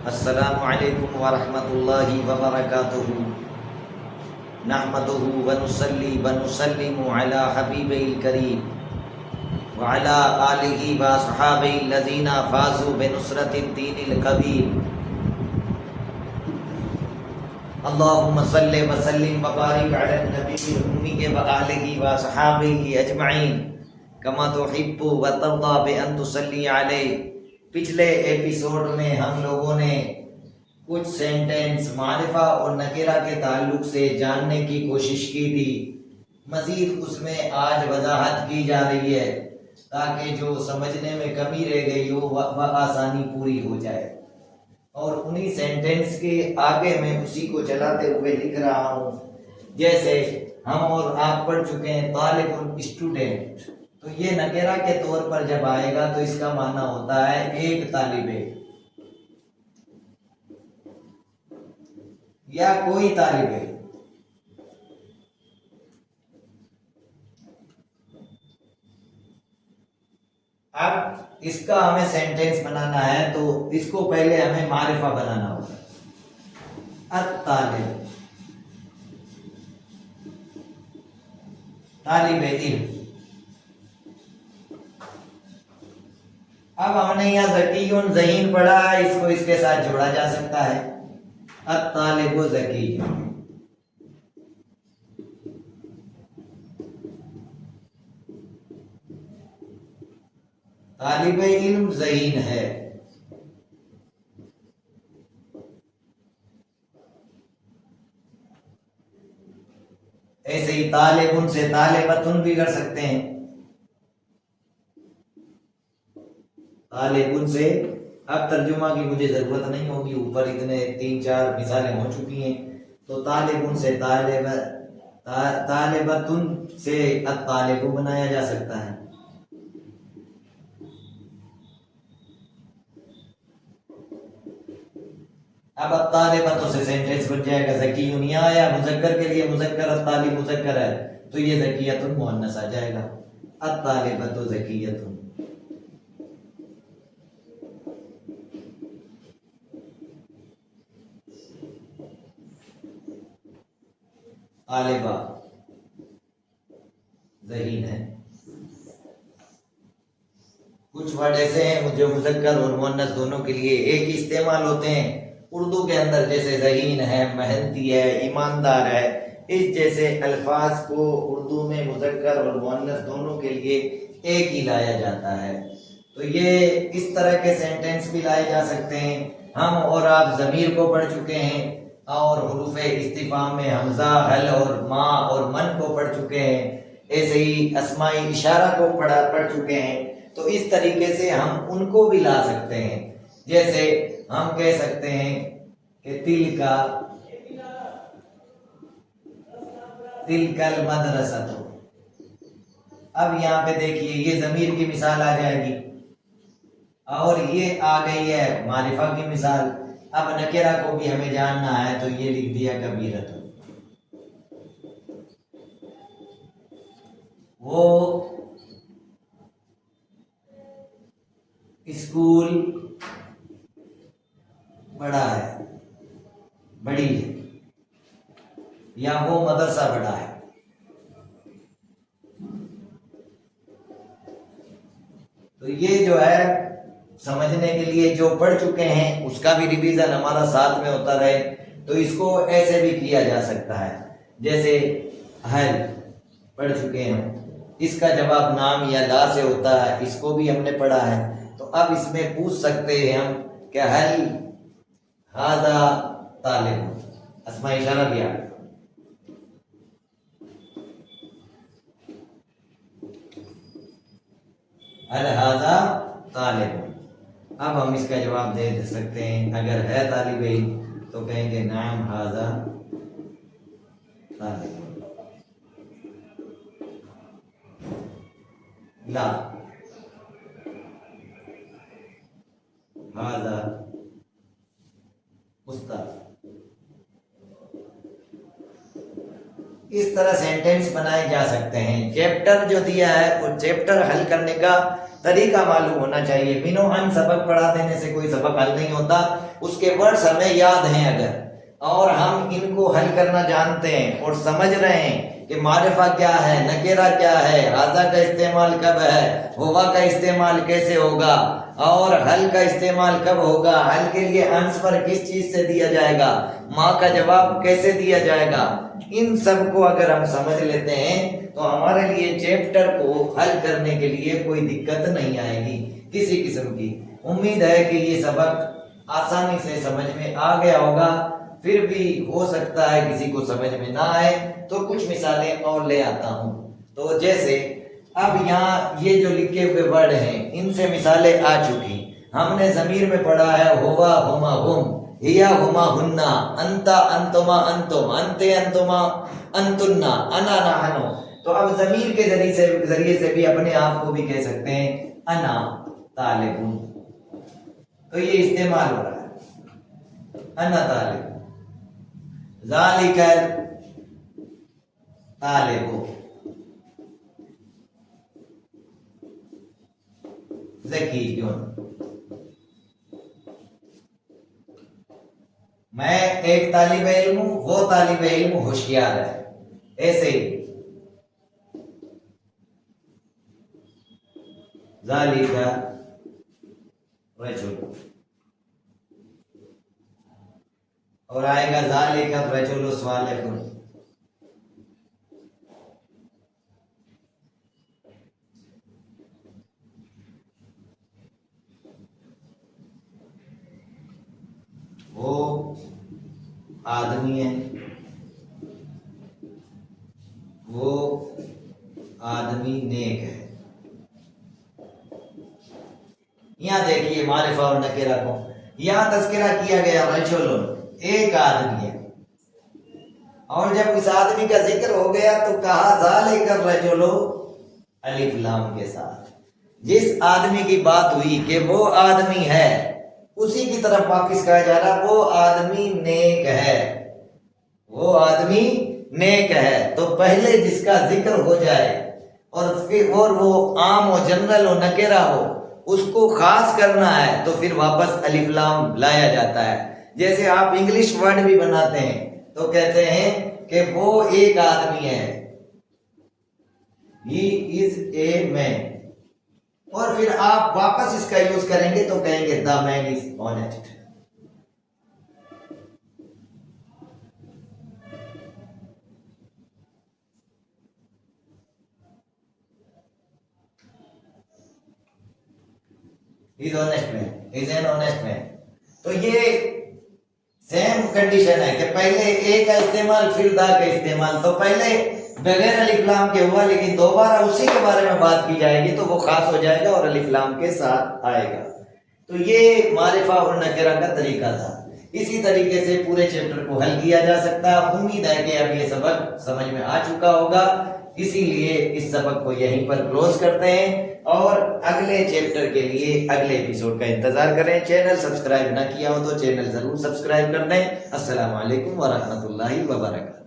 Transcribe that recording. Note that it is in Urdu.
السلام علیکم ورحمۃ اللہ وبرکاتہ نحمدہ ونصلی ونسلم علی حبیبہ الکریم وعلی آلہ وصحابہ الذین فازوا بنصرۃ الدین القویم اللہم صلی وسلم وبارک علی النبی الأمی وآلہ وصحابہ اجمعین کما تحب وترضی بأن تصلی علیہ۔ پچھلے ایپیسوڈ میں ہم لوگوں نے کچھ سینٹنس معرفہ اور نکرہ کے تعلق سے جاننے کی کوشش کی تھی۔ مزید اس میں آج وضاحت کی جا رہی ہے تاکہ جو سمجھنے میں کمی رہ گئی ہو وہ آسانی پوری ہو جائے، اور انہی سینٹنس کے آگے میں اسی کو چلاتے ہوئے لکھ رہا ہوں۔ جیسے ہم اور آپ پڑھ چکے ہیں طالب اسٹوڈنٹ، تو یہ نکرہ کے طور پر جب آئے گا تو اس کا معنی ہوتا ہے ایک طالب یا کوئی طالب ہے۔ اب اس کا ہمیں سینٹنس بنانا ہے تو اس کو پہلے ہمیں معرفہ بنانا ہوگا۔ الطالب، طالب علم۔ اب ہم نے یہاں ذکیٌ ذہین پڑھا ہے، اس کو اس کے ساتھ جوڑا جا سکتا ہے۔ الطالب ذکی، طالب علم ذہین ہے۔ ایسے ہی طالب سے طالبۃ بھی کر سکتے ہیں۔ طالب سے اب ترجمہ کی مجھے ضرورت نہیں ہوگی، اوپر اتنے 3-4 مثالیں ہو چکی ہیں۔ تو طالب سے طالبۃ سے الطالب بنایا جا سکتا ہے۔ اب الطالبۃ سے سینٹنس بن جائے گا ذکی یا آیا مذکر کے لیے مذکر، الطالب مذکر ہے تو یہ ذکیۃ مؤنث آ جائے گا، الطالبۃ ذکیۃ۔ طالبہ ذہین ہے۔ کچھ ورڈ ایسے ہیں جو مذکر اور مؤنث دونوں کے لیے ایک ہی استعمال ہوتے ہیں اردو کے اندر، جیسے ذہین ہے، محنتی ہے، ایماندار ہے۔ اس جیسے الفاظ کو اردو میں مذکر اور مؤنث دونوں کے لیے ایک ہی لایا جاتا ہے۔ تو یہ اس طرح کے سینٹنس بھی لائے جا سکتے ہیں۔ ہم اور آپ ضمیر کو پڑھ چکے ہیں، اور حروف استفہام میں حمزہ، ہل اور ما اور من کو پڑھ چکے ہیں۔ ایسے ہی اسماء اشارہ کو پڑھ چکے ہیں۔ تو اس طریقے سے ہم ان کو بھی لا سکتے ہیں۔ جیسے ہم کہہ سکتے ہیں کہ تل کا المدرسہ۔ تو اب یہاں پہ دیکھیے یہ ضمیر کی مثال آ جائے گی، اور یہ آ گئی ہے معرفہ کی مثال۔ اب نکرہ کو بھی ہمیں جاننا ہے تو یہ لکھ دیا کبیرۃ۔ وہ اسکول بڑا ہے، بڑی ہے، یا وہ مدرسہ بڑا ہے۔ تو یہ جو ہے سمجھنے کے لیے جو پڑھ چکے ہیں اس کا بھی ریویژن ہمارا ساتھ میں ہوتا رہے، تو اس کو ایسے بھی کیا جا سکتا ہے۔ جیسے حل پڑھ چکے ہیں، اس کا جواب نام یا لا سے ہوتا ہے، اس کو بھی ہم نے پڑھا ہے۔ تو اب اس میں پوچھ سکتے ہیں ہم کہ حل ھذا طالب، اسماء اشارہ دیا، حل ھذا طالب۔ اب ہم اس کا جواب دے سکتے ہیں، اگر ہے طالب علم تو کہیں گے نعم ھذا طالب، لا ھذا استاد۔ اس طرح سینٹنس بنائے جا سکتے ہیں۔ چیپٹر جو دیا ہے وہ چیپٹر حل کرنے کا طریقہ معلوم ہونا چاہیے. بنو ان سبق پڑھا دینے سے کوئی سبق حل نہیں ہوتا. اس کے ورڈز ہمیں یاد ہیں اگر اور ہم ان کو حل کرنا جانتے ہیں اور سمجھ رہے ہیں کہ معرفہ کیا ہے، نکرہ کیا ہے، ھذا کا استعمال کب ہے، ہوا کا استعمال کیسے ہوگا اور حل کا استعمال کب ہوگا، حل کے لیے آنسر کس چیز سے دیا جائے گا، ماں کا جواب کیسے دیا جائے گا، ان سب کو اگر ہم سمجھ لیتے ہیں تو ہمارے لیے چیپٹر کو حل کرنے کے لیے کوئی دقت نہیں آئے گی کسی قسم کی. امید ہے کہ یہ سبق آسانی سے سمجھ میں آ گیا ہوگا. پھر بھی ہو سکتا ہے کسی کو سمجھ میں نہ آئے تو کچھ مثالیں اور لے آتا ہوں. تو جیسے اب یہاں یہ جو لکھے ہوئے ورڈ ہیں ان سے مثالیں آ چکی. ہم نے ضمیر میں پڑھا ہے ہوا ہما ہم، ہیا ہما ہننا، انتا انتما انتم، انتے انتما انتنا، انا نحنو. تو اب ضمیر کے ذریعے سے بھی اپنے آپ کو بھی کہہ سکتے ہیں انا طالب. تو یہ استعمال ہو رہا ہے انا طالب، ذالک طالب، ذکی، میں ایک طالب علم ہوں، وہ طالب علم ہوشیار ہے. ایسے ہی ذالک رجل، اور آئے گا ذالک الرجل صالح، وہ آدمی ہے، وہ آدمی نیک ہے. یہاں دیکھیے معرفہ اور نکرہ کو یہاں تذکرہ کیا گیا رجل، ایک آدمی ہے، اور جب اس آدمی کا ذکر ہو گیا تو کہا ذالک الرجل الف لام کے ساتھ. جس آدمی کی بات ہوئی کہ وہ آدمی ہے اسی کی طرف واپس کہا جا رہا وہ آدمی نیک ہے، وہ آدمی نیک ہے. تو پہلے جس کا ذکر ہو جائے اور وہ عام و جنرل و نکرہ ہو اس کو خاص کرنا ہے تو پھر واپس الف لام لایا جاتا ہے. جیسے آپ انگلش ورڈ بھی بناتے ہیں تو کہتے ہیں کہ وہ ایک آدمی ہے، he is a man، اور پھر آپ واپس اس کا یوز کریں گے تو کہیں گے the man is honest. He is honest man, he is an honest man. تو یہ سیم کنڈیشن ہے کہ پہلے ایک کا استعمال پھر دا کا استعمال. تو پہلے بغیر الف لام کے ہوا لیکن دوبارہ اسی کے بارے میں بات کی جائے گی تو وہ خاص ہو جائے گا اور الف لام کے ساتھ آئے گا. تو یہ معرفہ اور نکرہ کا طریقہ تھا. اسی طریقے سے پورے چیپٹر کو حل کیا جا سکتا ہے. امید ہے کہ اب یہ سبق سمجھ میں آ چکا ہوگا، اسی لیے اس سبق کو یہیں پر کلوز کرتے ہیں اور اگلے چیپٹر کے لیے اگلے ایپیسوڈ کا انتظار کریں. چینل سبسکرائب نہ کیا ہو تو چینل ضرور سبسکرائب کر دیں. السلام علیکم ورحمۃ اللہ وبرکاتہ.